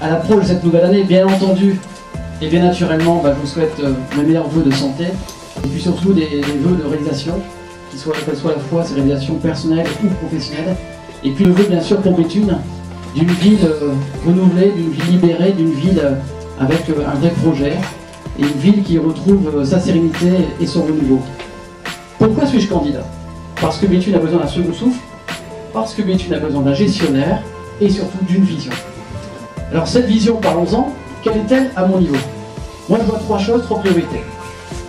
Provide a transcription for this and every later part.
à l'approche de cette nouvelle année, bien entendu, et bien naturellement, je vous souhaite mes meilleurs vœux de santé, et puis surtout des vœux de réalisation, qu'elles soient à la fois ces réalisations personnelles ou professionnelles, et puis le vœu bien sûr pour Béthune, d'une ville renouvelée, d'une ville libérée, d'une ville avec un vrai projet, et une ville qui retrouve sa sérénité et son renouveau. Pourquoi suis-je candidat? Parce que Béthune a besoin d'un second souffle, parce que Béthune a besoin d'un gestionnaire, et surtout d'une vision. Alors cette vision, parlons-en, quelle est-elle à mon niveau? Moi je vois trois choses, trois priorités.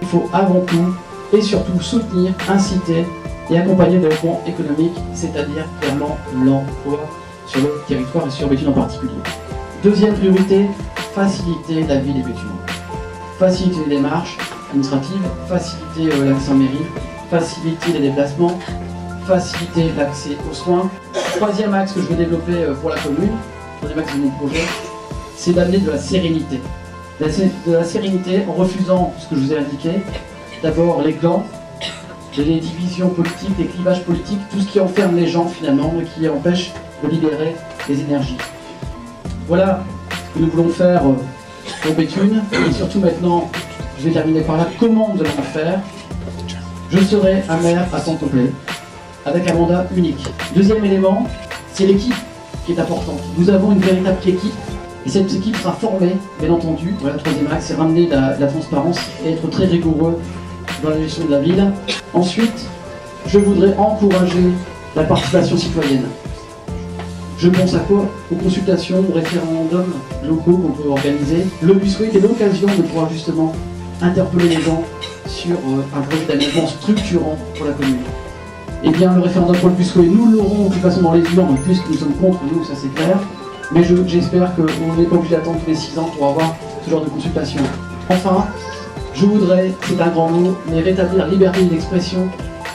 Il faut avant tout et surtout soutenir, inciter et accompagner le développement économique, c'est-à-dire clairement l'emploi sur le territoire et sur Béthune en particulier. Deuxième priorité, faciliter la vie des Béthuniens. Faciliter les démarches administratives, faciliter l'accès en mairie, faciliter les déplacements, faciliter l'accès aux soins. Troisième axe que je veux développer pour la commune, troisième axe de mon projet, c'est d'amener de la sérénité. De la sérénité en refusant ce que je vous ai indiqué, d'abord les clans, les divisions politiques, les clivages politiques, tout ce qui enferme les gens finalement et qui empêche de libérer les énergies. Voilà ce que nous voulons faire pour Béthune, et surtout maintenant, je vais terminer par là, comment nous allons le faire. Je serai un maire à temps complet, avec un mandat unique. Deuxième élément, c'est l'équipe qui est importante. Nous avons une véritable équipe, et cette équipe sera formée, bien entendu. Voilà, le troisième axe, c'est ramener de la transparence et être très rigoureux dans la gestion de la ville. Ensuite, je voudrais encourager la participation citoyenne. Je pense à quoi? Aux consultations, aux référendums locaux qu'on peut organiser. Le Busway est l'occasion de pouvoir justement interpeller les gens sur un projet d'aménagement structurant pour la commune. Eh bien, le référendum pour le Busway, nous l'aurons de toute façon dans les urnes, puisque nous sommes contre, nous, ça c'est clair. Mais j'espère qu'on n'est pas obligé d'attendre tous les 6 ans pour avoir ce genre de consultation. Enfin, je voudrais, c'est un grand mot, mais rétablir la liberté d'expression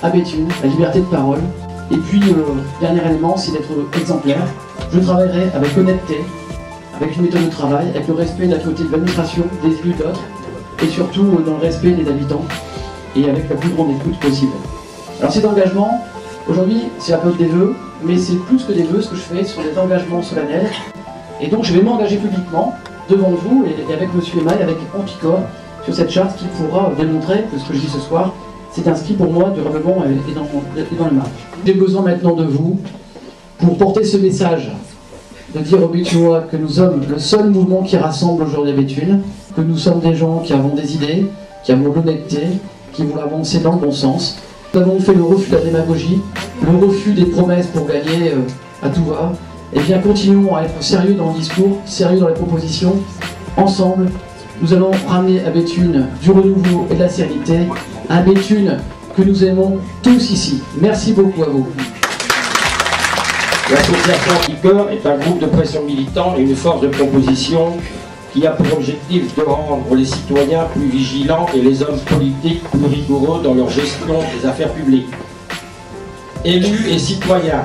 à Béthune, la liberté de parole. Et puis, dernier élément, c'est d'être exemplaire. Je travaillerai avec honnêteté, avec une méthode de travail, avec le respect de la communauté de l'administration, des élus d'autres, et surtout dans le respect des habitants, et avec la plus grande écoute possible. Alors cet engagement, aujourd'hui, c'est la période des vœux, mais c'est plus que des vœux, ce que je fais, ce sont des engagements solennels. Et donc je vais m'engager publiquement, devant vous, et avec M. Email, avec Ampicor, sur cette charte qui pourra démontrer que ce que je dis ce soir, c'est inscrit pour moi durablement et dans le marbre. J'ai besoin maintenant de vous pour porter ce message, de dire aux Béthunois que nous sommes le seul mouvement qui rassemble aujourd'hui à Béthune, que nous sommes des gens qui avons des idées, qui avons l'honnêteté, qui voulons avancer dans le bon sens. Nous avons fait le refus de la démagogie, le refus des promesses pour gagner à tout va. Et bien continuons à être sérieux dans le discours, sérieux dans les propositions. Ensemble, nous allons ramener à Béthune du renouveau et de la sérénité, un Béthune que nous aimons tous ici. Merci beaucoup à vous. L'association Ampicor est un groupe de pression militant et une force de proposition qui a pour objectif de rendre les citoyens plus vigilants et les hommes politiques plus rigoureux dans leur gestion des affaires publiques. Élus et citoyens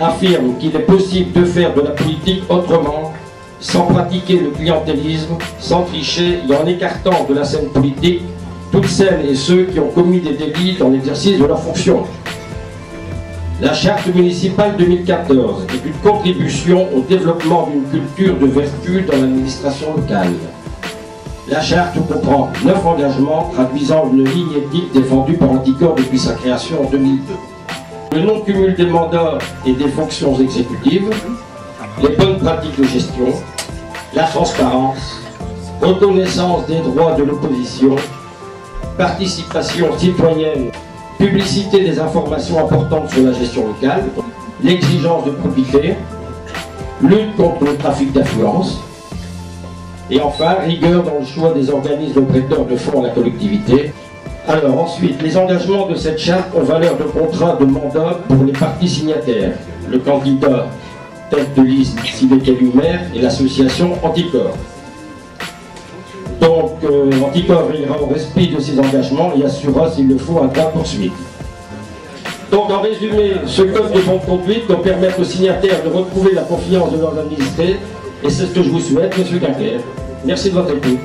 affirment qu'il est possible de faire de la politique autrement, sans pratiquer le clientélisme, sans tricher et en écartant de la scène politique toutes celles et ceux qui ont commis des délits dans l'exercice de leurs fonctions. La charte municipale 2014 est une contribution au développement d'une culture de vertu dans l'administration locale. La charte comprend 9 engagements traduisant une ligne éthique défendue par Ampicor depuis sa création en 2002. Le non-cumul des mandats et des fonctions exécutives, les bonnes pratiques de gestion, la transparence, reconnaissance des droits de l'opposition, participation citoyenne, publicité des informations importantes sur la gestion locale, l'exigence de probité, lutte contre le trafic d'influence, et enfin, rigueur dans le choix des organismes prêteurs de fonds à la collectivité. Alors ensuite, les engagements de cette charte ont valeur de contrat de mandat pour les partis signataires, le candidat tête de liste s'il est élu maire et l'association Ampicor. Donc Ampicor veillera au respect de ses engagements et assurera s'il le faut un droit de poursuite. Donc en résumé, ce code de bonne conduite doit permettre aux signataires de retrouver la confiance de leurs administrés et c'est ce que je vous souhaite, M. Quinquer. Merci de votre écoute.